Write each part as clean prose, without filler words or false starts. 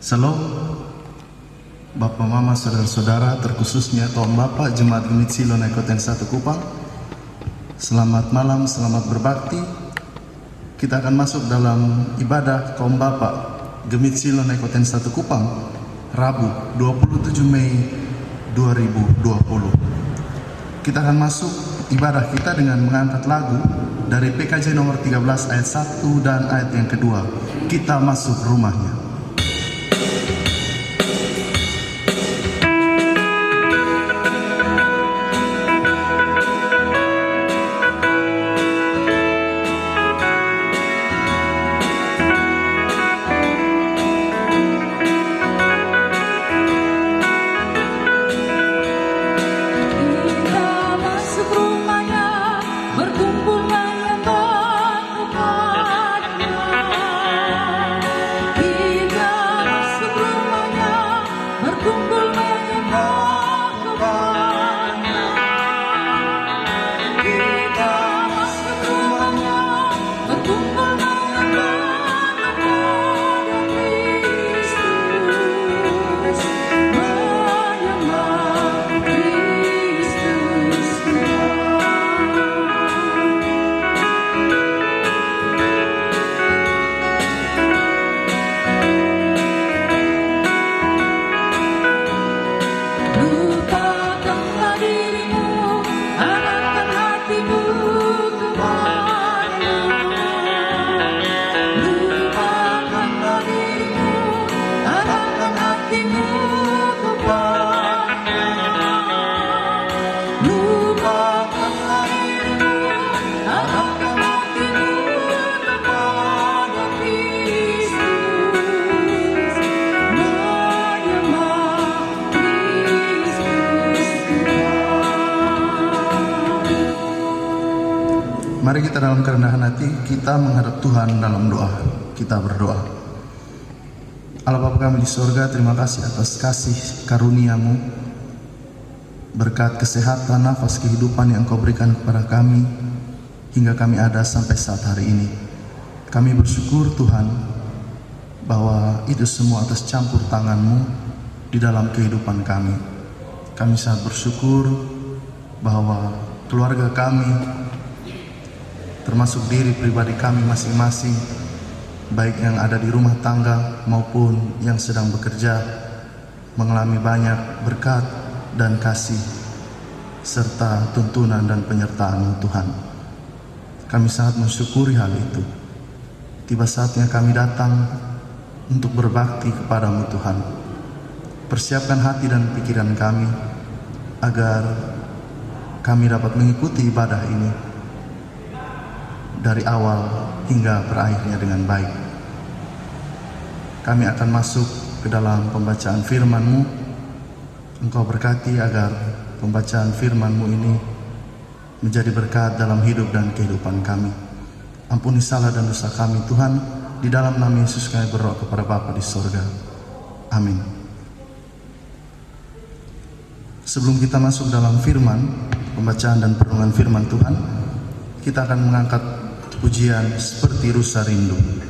Salam Bapak Mama Saudara-saudara, terkhususnya kaum Bapak Jemaat Gemit Silon Ekoten 1 Kupang. Selamat malam, selamat berbakti. Kita akan masuk dalam ibadah kaum Bapak Gemit Silon Ekoten 1 Kupang, Rabu 27 Mei 2020. Kita akan masuk ibadah kita dengan mengangkat lagu dari PKJ nomor 13 ayat 1 dan ayat yang kedua. Kita masuk rumahnya. Mari kita dalam kerendahan hati, kita menghadap Tuhan dalam doa. Kita berdoa. Allah Bapa kami di surga, terima kasih atas kasih karunia-Mu, berkat kesehatan, nafas kehidupan yang Engkau berikan kepada kami, hingga kami ada sampai saat hari ini. Kami bersyukur Tuhan, bahwa itu semua atas campur tangan-Mu di dalam kehidupan kami. Kami sangat bersyukur bahwa keluarga kami, termasuk diri pribadi kami masing-masing, baik yang ada di rumah tangga maupun yang sedang bekerja, mengalami banyak berkat dan kasih serta tuntunan dan penyertaan Tuhan. Kami sangat mensyukuri hal itu. Tiba saatnya kami datang untuk berbakti kepadamu Tuhan. Persiapkan hati dan pikiran kami agar kami dapat mengikuti ibadah ini dari awal hingga berakhirnya dengan baik. Kami akan masuk ke dalam pembacaan firman-Mu. Engkau berkati agar pembacaan firman-Mu ini menjadi berkat dalam hidup dan kehidupan kami. Ampuni salah dan dosa kami Tuhan. Di dalam nama Yesus kami berdoa kepada Bapa di sorga. Amin. Sebelum kita masuk dalam firman, pembacaan dan perenungan firman Tuhan, kita akan mengangkat pujian Seperti Rusa Rindu.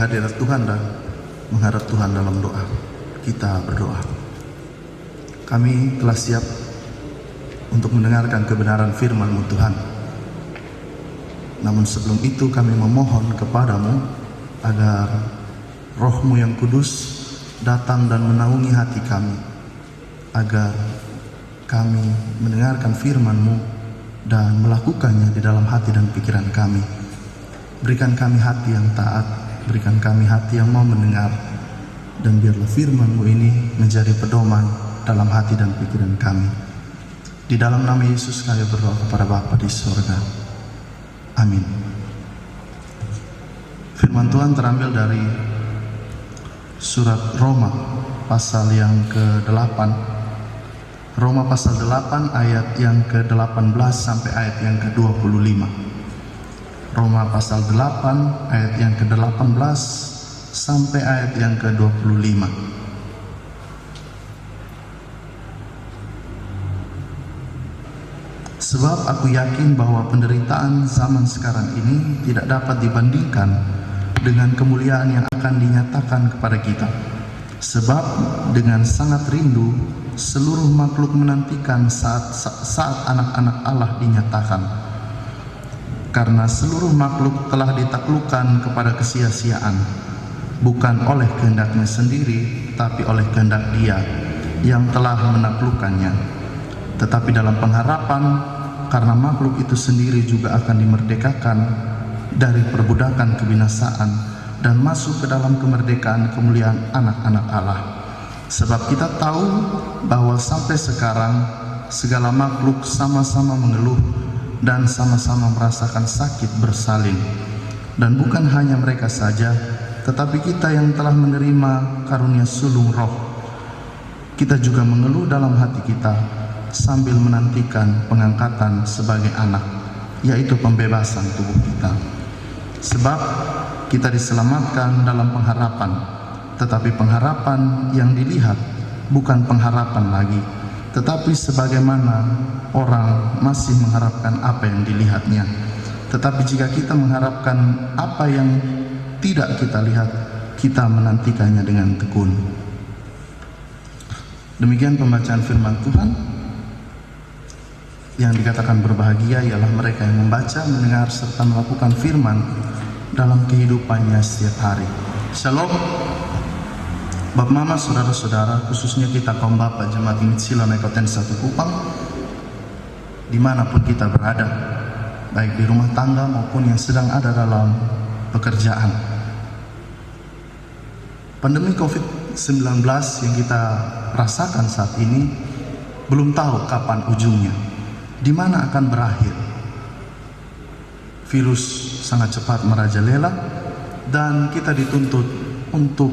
Hadirat Tuhan dan menghadap Tuhan dalam doa. Kita berdoa. Kami telah siap untuk mendengarkan kebenaran firman-Mu Tuhan. Namun sebelum itu kami memohon kepadamu agar Roh-Mu yang kudus datang dan menaungi hati kami, agar kami mendengarkan firman-Mu dan melakukannya di dalam hati dan pikiran kami. Berikan kami hati yang taat, berikan kami hati yang mau mendengar, dan biarlah firman-Mu ini menjadi pedoman dalam hati dan pikiran kami. Di dalam nama Yesus kami berdoa kepada Bapa di surga. Amin. Firman Tuhan terambil dari surat Roma pasal yang ke-8. Roma pasal 8 ayat yang ke-18 sampai ayat yang ke-25. Roma pasal 8 ayat yang ke-18 sampai ayat yang ke-25. Sebab aku yakin bahwa penderitaan zaman sekarang ini tidak dapat dibandingkan dengan kemuliaan yang akan dinyatakan kepada kita. Sebab dengan sangat rindu seluruh makhluk menantikan saat anak-anak Allah dinyatakan. Karena seluruh makhluk telah ditaklukkan kepada kesia-siaan, bukan oleh kehendaknya sendiri, tapi oleh kehendak Dia yang telah menaklukkannya. Tetapi dalam pengharapan, karena makhluk itu sendiri juga akan dimerdekakan dari perbudakan kebinasaan dan masuk ke dalam kemerdekaan kemuliaan anak-anak Allah. Sebab kita tahu bahwa sampai sekarang segala makhluk sama-sama mengeluh dan sama-sama merasakan sakit bersalin. Dan bukan hanya mereka saja, tetapi kita yang telah menerima karunia sulung roh, kita juga mengeluh dalam hati kita sambil menantikan pengangkatan sebagai anak, yaitu pembebasan tubuh kita. Sebab kita diselamatkan dalam pengharapan, tetapi pengharapan yang dilihat bukan pengharapan lagi, tetapi sebagaimana orang masih mengharapkan apa yang dilihatnya. Tetapi jika kita mengharapkan apa yang tidak kita lihat, kita menantikannya dengan tekun. Demikian pembacaan firman Tuhan. Yang dikatakan berbahagia ialah mereka yang membaca, mendengar, serta melakukan firman dalam kehidupannya setiap hari. Shalom. Bapak Mama, saudara-saudara, khususnya kita kaum Bapak Jemaat Imit Siloam Ekoten 1 Kupang, dimanapun kita berada, baik di rumah tangga maupun yang sedang ada dalam pekerjaan. Pandemi COVID-19 yang kita rasakan saat ini belum tahu kapan ujungnya, di mana akan berakhir. Virus sangat cepat merajalela dan kita dituntut untuk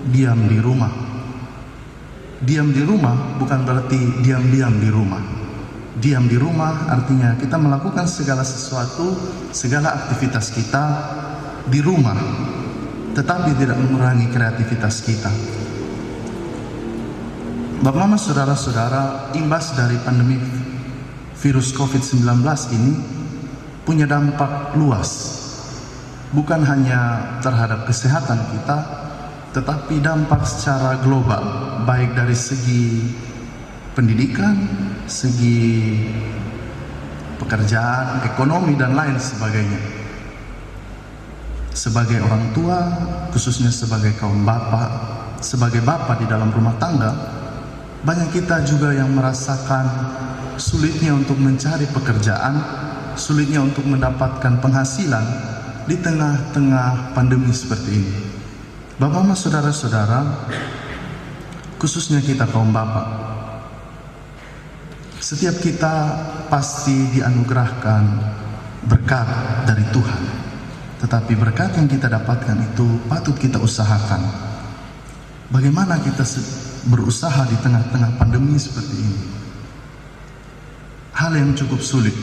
diam di rumah. Diam di rumah bukan berarti diam-diam di rumah. Diam di rumah artinya kita melakukan segala sesuatu, segala aktivitas kita di rumah, tetapi tidak mengurangi kreativitas kita. Bapak, Mama, saudara-saudara, imbas dari pandemi virus COVID-19 ini punya dampak luas, bukan hanya terhadap kesehatan kita, tetapi dampak secara global, baik dari segi pendidikan, segi pekerjaan, ekonomi, dan lain sebagainya. Sebagai orang tua, khususnya sebagai kaum bapak, sebagai bapak di dalam rumah tangga, banyak kita juga yang merasakan sulitnya untuk mencari pekerjaan, sulitnya untuk mendapatkan penghasilan di tengah-tengah pandemi seperti ini. Bapak, Mama, saudara-saudara, khususnya kita kaum bapak, setiap kita pasti dianugerahkan berkat dari Tuhan. Tetapi berkat yang kita dapatkan itu patut kita usahakan. Bagaimana kita berusaha di tengah-tengah pandemi seperti ini? Hal yang cukup sulit.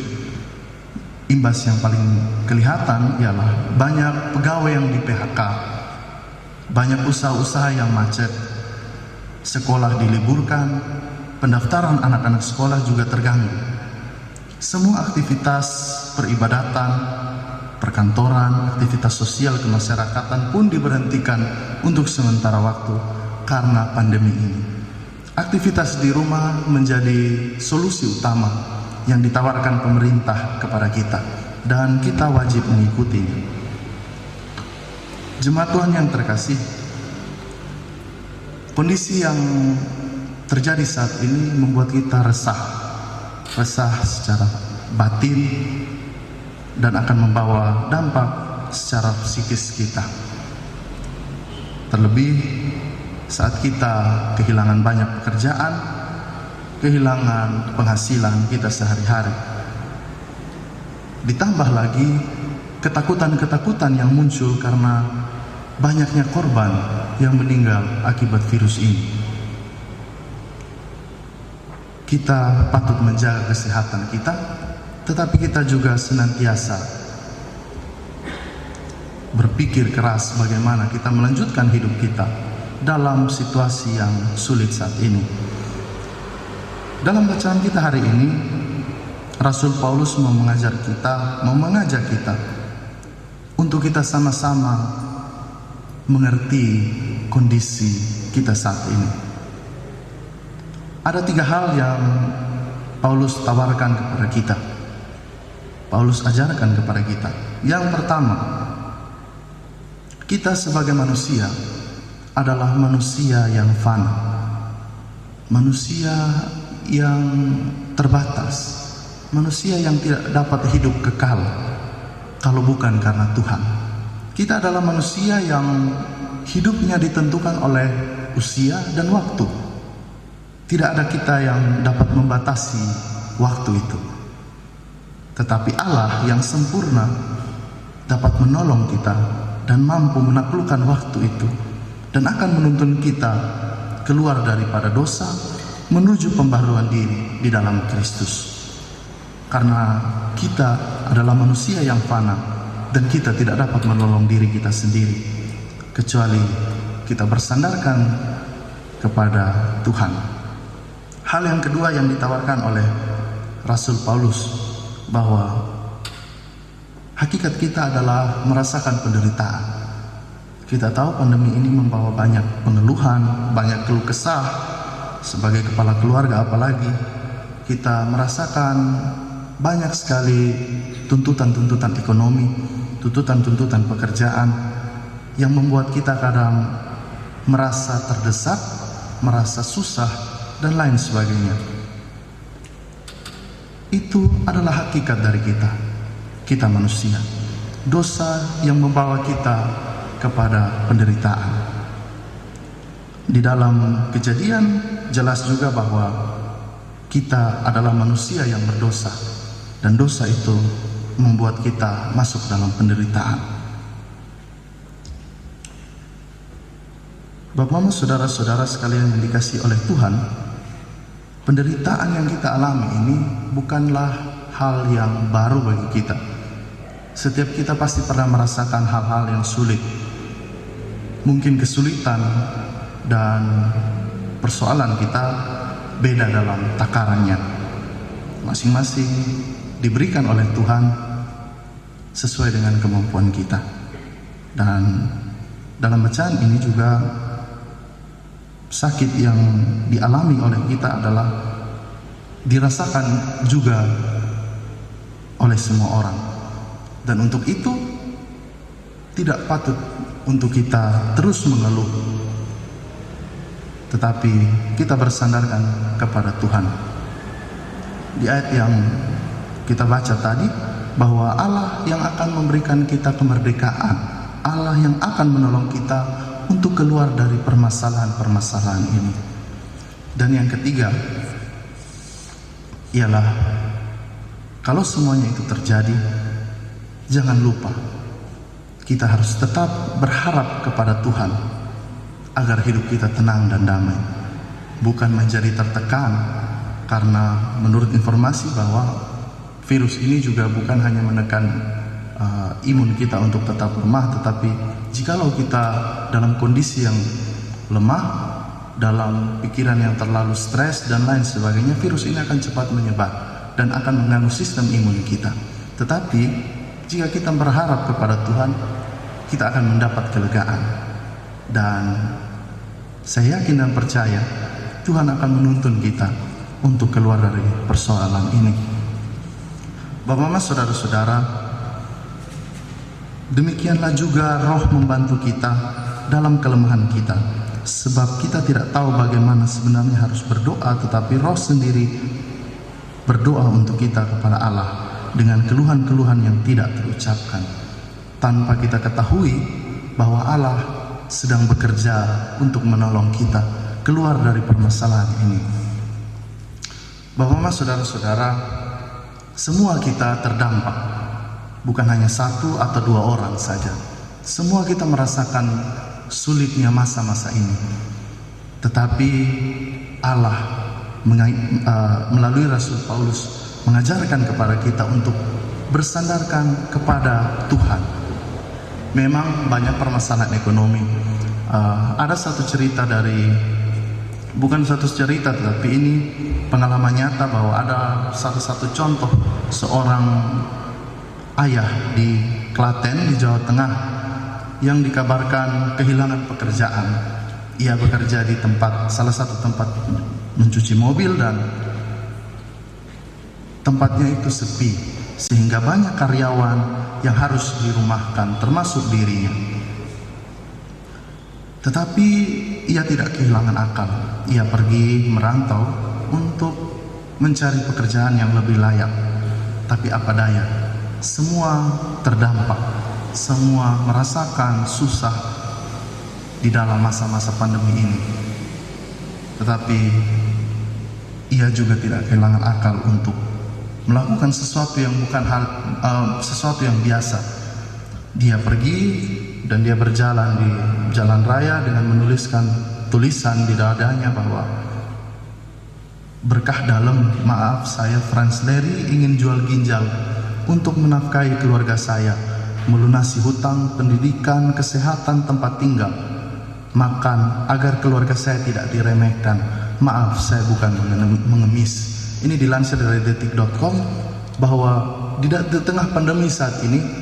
Imbas yang paling kelihatan ialah banyak pegawai yang di PHK, banyak usaha-usaha yang macet, sekolah diliburkan, pendaftaran anak-anak sekolah juga terganggu. Semua aktivitas peribadatan, perkantoran, aktivitas sosial kemasyarakatan pun diberhentikan untuk sementara waktu karena pandemi ini. Aktivitas di rumah menjadi solusi utama yang ditawarkan pemerintah kepada kita, dan kita wajib mengikutinya. Jemaat Tuhan yang terkasih, kondisi yang terjadi saat ini membuat kita resah secara batin dan akan membawa dampak secara psikis kita. Terlebih saat kita kehilangan banyak pekerjaan, kehilangan penghasilan kita sehari-hari. Ditambah lagi ketakutan-ketakutan yang muncul karena banyaknya korban yang meninggal akibat virus ini. Kita patut menjaga kesehatan kita, tetapi kita juga senantiasa berpikir keras bagaimana kita melanjutkan hidup kita dalam situasi yang sulit saat ini. Dalam bacaan kita hari ini, Rasul Paulus mau mengajak kita untuk kita sama-sama mengerti kondisi kita saat ini. Ada 3 hal yang Paulus tawarkan kepada kita, Paulus ajarkan kepada kita. Yang pertama, kita sebagai manusia adalah manusia yang fana, manusia yang terbatas, manusia yang tidak dapat hidup kekal kalau bukan karena Tuhan. Kita adalah manusia yang hidupnya ditentukan oleh usia dan waktu. Tidak ada kita yang dapat membatasi waktu itu. Tetapi Allah yang sempurna dapat menolong kita dan mampu menaklukkan waktu itu, dan akan menuntun kita keluar daripada dosa menuju pembaharuan diri di dalam Kristus. Karena kita adalah manusia yang fana dan kita tidak dapat menolong diri kita sendiri kecuali kita bersandarkan kepada Tuhan. Hal yang kedua yang ditawarkan oleh Rasul Paulus, bahwa hakikat kita adalah merasakan penderitaan. Kita tahu pandemi ini membawa banyak pengeluhan, banyak keluh kesah. Sebagai kepala keluarga apalagi, kita merasakan banyak sekali tuntutan-tuntutan ekonomi, tuntutan-tuntutan pekerjaan yang membuat kita kadang merasa terdesak, merasa susah, dan lain sebagainya. Itu adalah hakikat dari kita manusia. Dosa yang membawa kita kepada penderitaan. Di dalam Kejadian jelas juga bahwa kita adalah manusia yang berdosa, dan dosa itu membuat kita masuk dalam penderitaan. Bapak, Mama, saudara-saudara sekalian yang dikasihi oleh Tuhan, penderitaan yang kita alami ini bukanlah hal yang baru bagi kita. Setiap kita pasti pernah merasakan hal-hal yang sulit. Mungkin kesulitan dan persoalan kita beda dalam takarannya. Masing-masing diberikan oleh Tuhan sesuai dengan kemampuan kita. Dan dalam bacaan ini juga sakit yang dialami oleh kita adalah dirasakan juga oleh semua orang. Dan untuk itu tidak patut untuk kita terus mengeluh, tetapi kita bersandarkan kepada Tuhan. Di ayat yang kita baca tadi, bahwa Allah yang akan memberikan kita kemerdekaan, Allah yang akan menolong kita untuk keluar dari permasalahan-permasalahan ini. Dan yang ketiga ialah, kalau semuanya itu terjadi, jangan lupa kita harus tetap berharap kepada Tuhan agar hidup kita tenang dan damai, bukan menjadi tertekan. Karena menurut informasi bahwa virus ini juga bukan hanya menekan imun kita untuk tetap lemah, tetapi jikalau kita dalam kondisi yang lemah, dalam pikiran yang terlalu stres dan lain sebagainya, virus ini akan cepat menyebar dan akan mengganggu sistem imun kita. Tetapi jika kita berharap kepada Tuhan, kita akan mendapat kelegaan. Dan saya yakin dan percaya Tuhan akan menuntun kita untuk keluar dari persoalan ini. Bapak, Mama, saudara-saudara, demikianlah juga Roh membantu kita dalam kelemahan kita, sebab kita tidak tahu bagaimana sebenarnya harus berdoa, tetapi Roh sendiri berdoa untuk kita kepada Allah dengan keluhan-keluhan yang tidak terucapkan, tanpa kita ketahui bahwa Allah sedang bekerja untuk menolong kita keluar dari permasalahan ini. Bapak, Mama, saudara-saudara, semua kita terdampak. Bukan hanya satu atau dua orang saja. Semua kita merasakan sulitnya masa-masa ini. Tetapi Allah melalui Rasul Paulus mengajarkan kepada kita untuk bersandarkan kepada Tuhan. Memang banyak permasalahan ekonomi. Ada satu cerita bukan satu cerita, tetapi ini pengalaman nyata bahwa ada satu contoh seorang ayah di Klaten, di Jawa Tengah, yang dikabarkan kehilangan pekerjaan. Ia bekerja di salah satu tempat mencuci mobil, dan tempatnya itu sepi, sehingga banyak karyawan yang harus dirumahkan, termasuk dirinya. Tetapi ia tidak kehilangan akal. Ia pergi merantau untuk mencari pekerjaan yang lebih layak. Tapi apa daya, semua terdampak, semua merasakan susah di dalam masa-masa pandemi ini. Tetapi ia juga tidak kehilangan akal untuk melakukan sesuatu yang bukan sesuatu yang biasa. Dia pergi dan dia berjalan di jalan raya dengan menuliskan tulisan di dadanya bahwa, berkah dalam, maaf, saya Franz Leri ingin jual ginjal untuk menafkahi keluarga saya, melunasi hutang, pendidikan, kesehatan, tempat tinggal, makan, agar keluarga saya tidak diremehkan. Maaf, saya bukan mengemis. Ini dilansir dari detik.com bahwa di tengah pandemi saat ini,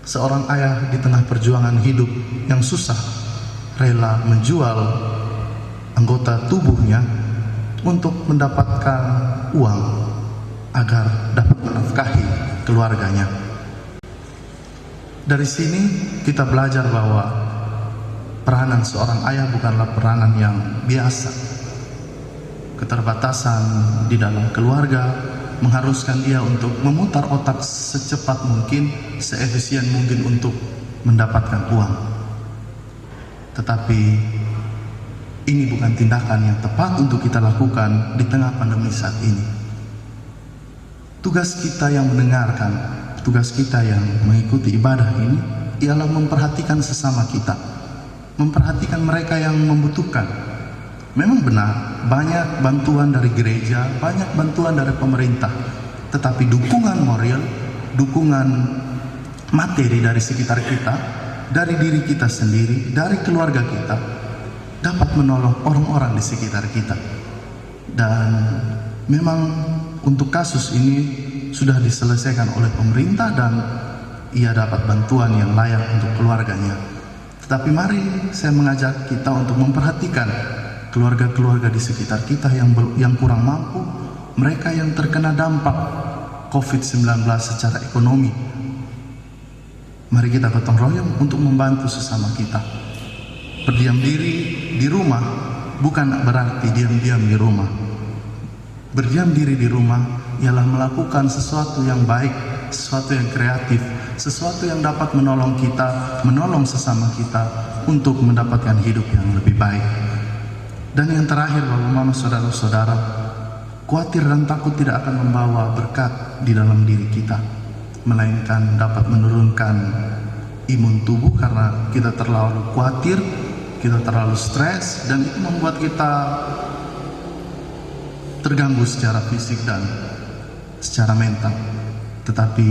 seorang ayah di tengah perjuangan hidup yang susah rela menjual anggota tubuhnya untuk mendapatkan uang agar dapat menafkahi keluarganya. Dari sini kita belajar bahwa peranan seorang ayah bukanlah peranan yang biasa. Keterbatasan di dalam keluarga mengharuskan dia untuk memutar otak secepat mungkin, seefisien mungkin untuk mendapatkan uang. Tetapi ini bukan tindakan yang tepat untuk kita lakukan di tengah pandemi saat ini. Tugas kita yang mendengarkan, tugas kita yang mengikuti ibadah ini ialah memperhatikan sesama kita, memperhatikan mereka yang membutuhkan. Memang benar, banyak bantuan dari gereja, banyak bantuan dari pemerintah, tetapi dukungan moral, dukungan materi dari sekitar kita, dari diri kita sendiri, dari keluarga kita, dapat menolong orang-orang di sekitar kita. Dan memang untuk kasus ini sudah diselesaikan oleh pemerintah dan ia dapat bantuan yang layak untuk keluarganya. Tetapi mari saya mengajak kita untuk memperhatikan keluarga-keluarga di sekitar kita yang kurang mampu, mereka yang terkena dampak COVID-19 secara ekonomi. Mari kita gotong royong untuk membantu sesama kita. Berdiam diri di rumah bukan berarti diam-diam di rumah. Berdiam diri di rumah ialah melakukan sesuatu yang baik, sesuatu yang kreatif, sesuatu yang dapat menolong kita, menolong sesama kita untuk mendapatkan hidup yang lebih baik. Dan yang terakhir, Bapak Mama, saudara-saudara, khawatir dan takut tidak akan membawa berkat di dalam diri kita, melainkan dapat menurunkan imun tubuh karena kita terlalu khawatir, kita terlalu stres, dan itu membuat kita terganggu secara fisik dan secara mental. Tetapi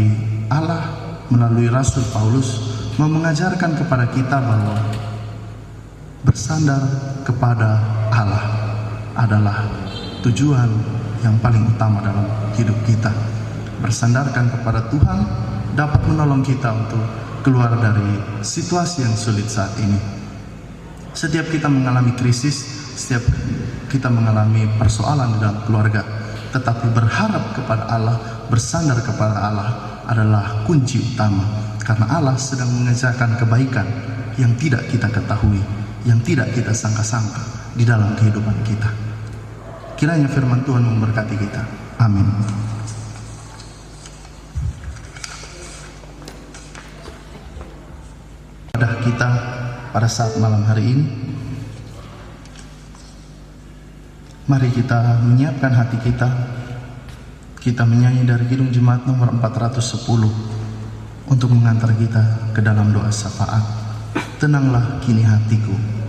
Allah melalui Rasul Paulus mau mengajarkan kepada kita bahwa bersandar kepada Allah adalah tujuan yang paling utama dalam hidup kita. Bersandarkan kepada Tuhan dapat menolong kita untuk keluar dari situasi yang sulit saat ini. Setiap kita mengalami krisis, setiap kita mengalami persoalan di dalam keluarga, tetapi berharap kepada Allah, bersandar kepada Allah adalah kunci utama, karena Allah sedang mengerjakan kebaikan yang tidak kita ketahui, yang tidak kita sangka-sangka di dalam kehidupan kita. Kiranya firman Tuhan memberkati kita. Amin. Kita pada saat malam hari ini, mari kita menyiapkan hati kita. Kita menyanyi dari Kidung Jemaat nomor 410 untuk mengantar kita ke dalam doa syafaat. Tenanglah kini hatiku.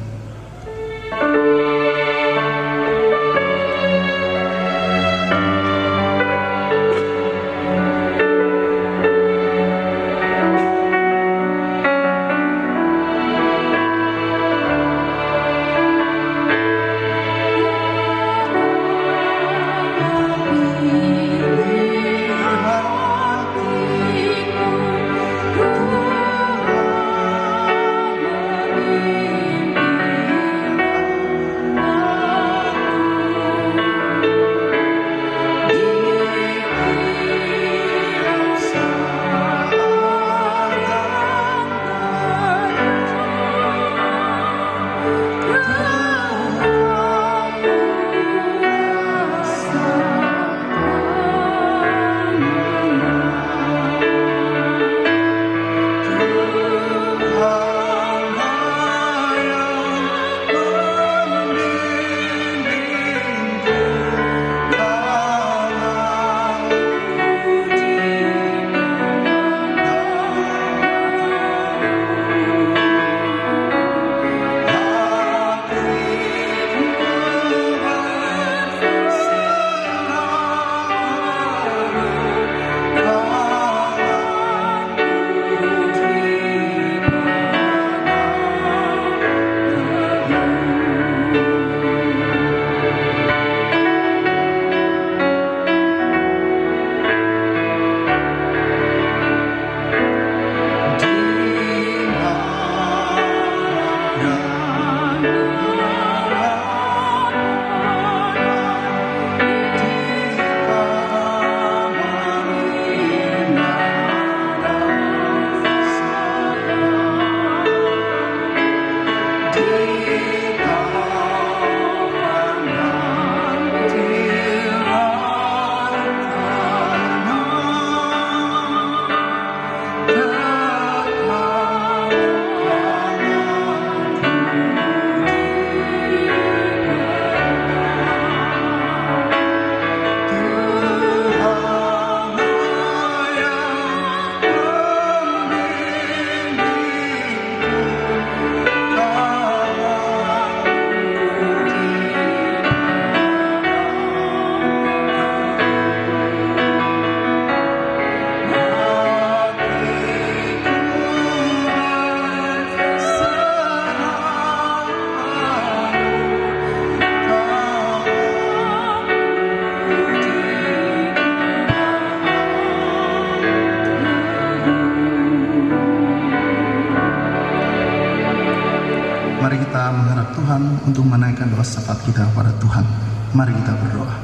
Mari kita mengharap Tuhan untuk menaikkan doa syafaat kita kepada Tuhan. Mari kita berdoa.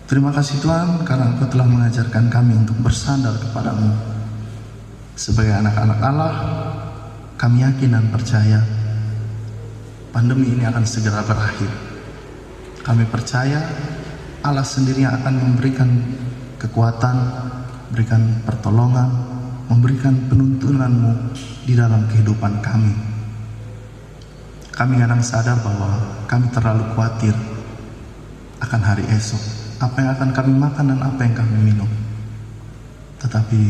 Terima kasih Tuhan karena Engkau telah mengajarkan kami untuk bersandar kepadamu. Sebagai anak-anak Allah, kami yakin dan percaya pandemi ini akan segera berakhir. Kami percaya Allah sendiri yang akan memberikan kekuatan, berikan pertolongan, memberikan penuntunanmu di dalam kehidupan kami. Kami kadang sadar bahwa kami terlalu khawatir akan hari esok, apa yang akan kami makan dan apa yang kami minum. Tetapi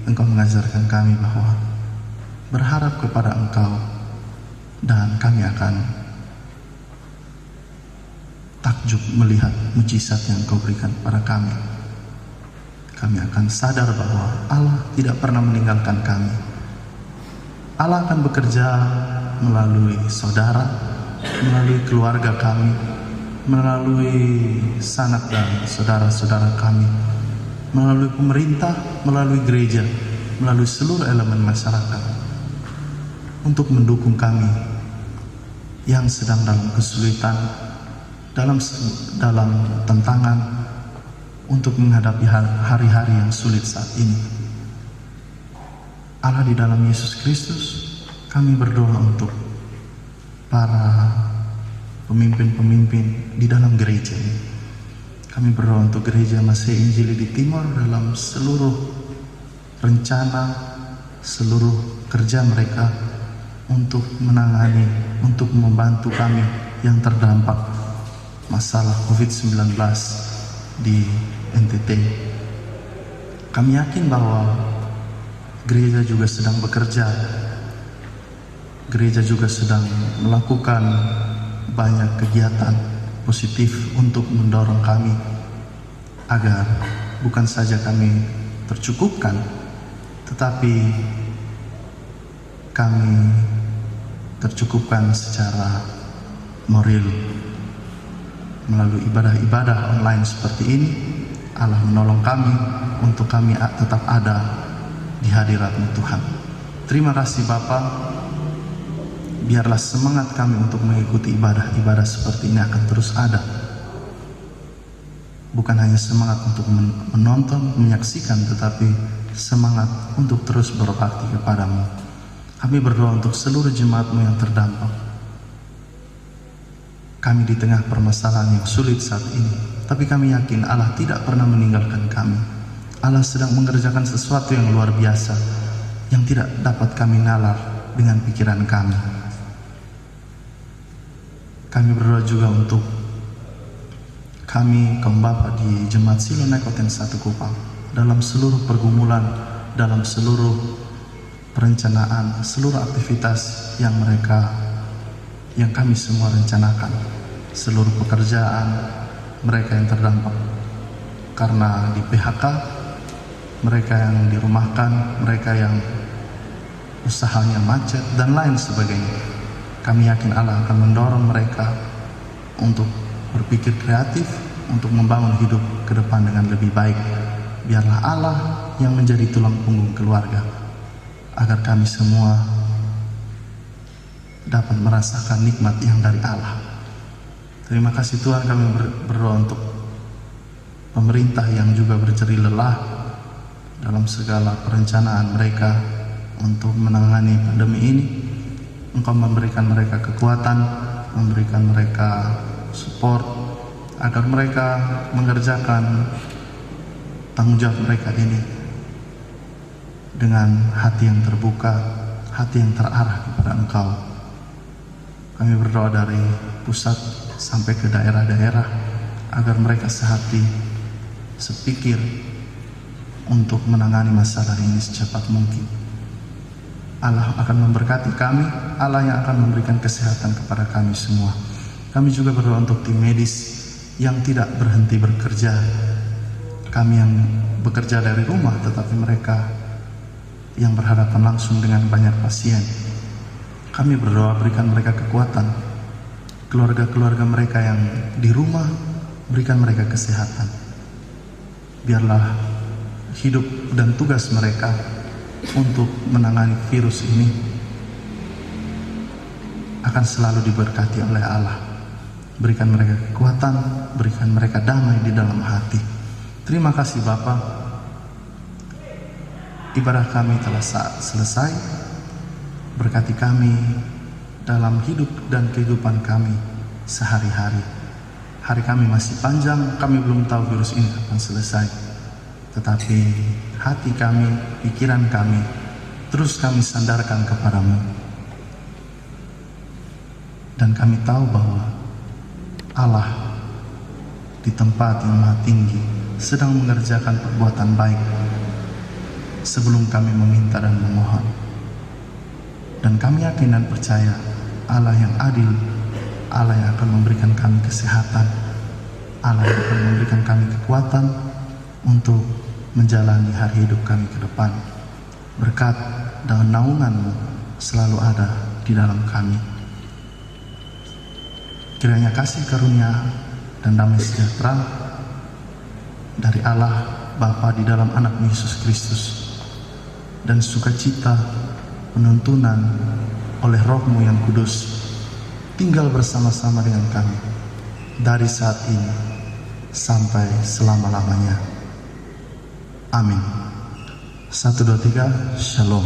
Engkau mengajarkan kami bahwa berharap kepada Engkau, dan kami akan takjub melihat mujizat yang Engkau berikan kepada kami. Kami akan sadar bahwa Allah tidak pernah meninggalkan kami. Allah akan bekerja melalui saudara, melalui keluarga kami, melalui sanak dan saudara-saudara kami, melalui pemerintah, melalui gereja, melalui seluruh elemen masyarakat, untuk mendukung kami yang sedang dalam kesulitan, dalam tantangan, untuk menghadapi hari-hari yang sulit saat ini. Allah, di dalam Yesus Kristus, kami berdoa untuk para pemimpin-pemimpin di dalam gereja ini. Kami berdoa untuk gereja Masih Injili di Timor dalam seluruh rencana, seluruh kerja mereka untuk menangani, untuk membantu kami yang terdampak masalah COVID-19 di NTT. Kami yakin bahwa gereja juga sedang bekerja. Gereja juga sedang melakukan banyak kegiatan positif untuk mendorong kami agar bukan saja kami tercukupkan, tetapi kami tercukupkan secara moral. Melalui ibadah-ibadah online seperti ini, Allah menolong kami untuk kami tetap ada di hadirat-Mu Tuhan. Terima kasih Bapa. Biarlah semangat kami untuk mengikuti ibadah-ibadah seperti ini akan terus ada. Bukan hanya semangat untuk menonton, menyaksikan, tetapi semangat untuk terus berbakti kepadamu. Kami berdoa untuk seluruh jemaat-Mu yang terdampak. Kami di tengah permasalahan yang sulit saat ini, tapi kami yakin Allah tidak pernah meninggalkan kami. Allah sedang mengerjakan sesuatu yang luar biasa, yang tidak dapat kami nalar dengan pikiran kami. Kami berdoa juga untuk kami kaum Bapa di Jemaat Silonai Koten 1 Kupang, dalam seluruh pergumulan, dalam seluruh perencanaan, seluruh aktivitas yang kami semua rencanakan, seluruh pekerjaan mereka yang terdampak karena di PHK, mereka yang dirumahkan, mereka yang usahanya macet dan lain sebagainya. Kami yakin Allah akan mendorong mereka untuk berpikir kreatif, untuk membangun hidup ke depan dengan lebih baik. Biarlah Allah yang menjadi tulang punggung keluarga, agar kami semua dapat merasakan nikmat yang dari Allah. Terima kasih Tuhan, kami berdoa untuk pemerintah yang juga berjerih lelah dalam segala perencanaan mereka untuk menangani pandemi ini. Engkau memberikan mereka kekuatan, memberikan mereka support, agar mereka mengerjakan tanggung jawab mereka ini dengan hati yang terbuka, hati yang terarah kepada Engkau. Kami berdoa dari pusat sampai ke daerah-daerah, agar mereka sehati, sepikir untuk menangani masalah ini secepat mungkin. Allah akan memberkati kami, Allah yang akan memberikan kesehatan kepada kami semua. Kami juga berdoa untuk tim medis yang tidak berhenti bekerja, kami yang bekerja dari rumah, tetapi mereka yang berhadapan langsung dengan banyak pasien. Kami berdoa berikan mereka kekuatan, keluarga-keluarga mereka yang di rumah, berikan mereka kesehatan. Biarlah hidup dan tugas mereka untuk menangani virus ini akan selalu diberkati oleh Allah. Berikan mereka kekuatan, berikan mereka damai di dalam hati. Terima kasih Bapa. Ibadah kami telah selesai. Berkati kami dalam hidup dan kehidupan kami sehari-hari. Hari kami masih panjang, kami belum tahu virus ini kapan selesai. Tetapi hati kami, pikiran kami, terus kami sandarkan kepadamu. Dan kami tahu bahwa Allah di tempat yang maha tinggi sedang mengerjakan perbuatan baik sebelum kami meminta dan memohon. Dan kami yakin dan percaya Allah yang adil, Allah yang akan memberikan kami kesehatan, Allah yang akan memberikan kami kekuatan untuk menjalani hari hidup kami ke depan. Berkat dan naungan-Mu selalu ada di dalam kami. Kiranya kasih karunia dan damai sejahtera dari Allah Bapa di dalam anak Yesus Kristus dan sukacita penuntunan oleh Roh-Mu yang kudus tinggal bersama-sama dengan kami dari saat ini sampai selama-lamanya. Amin. 1, 2, 3, Shalom.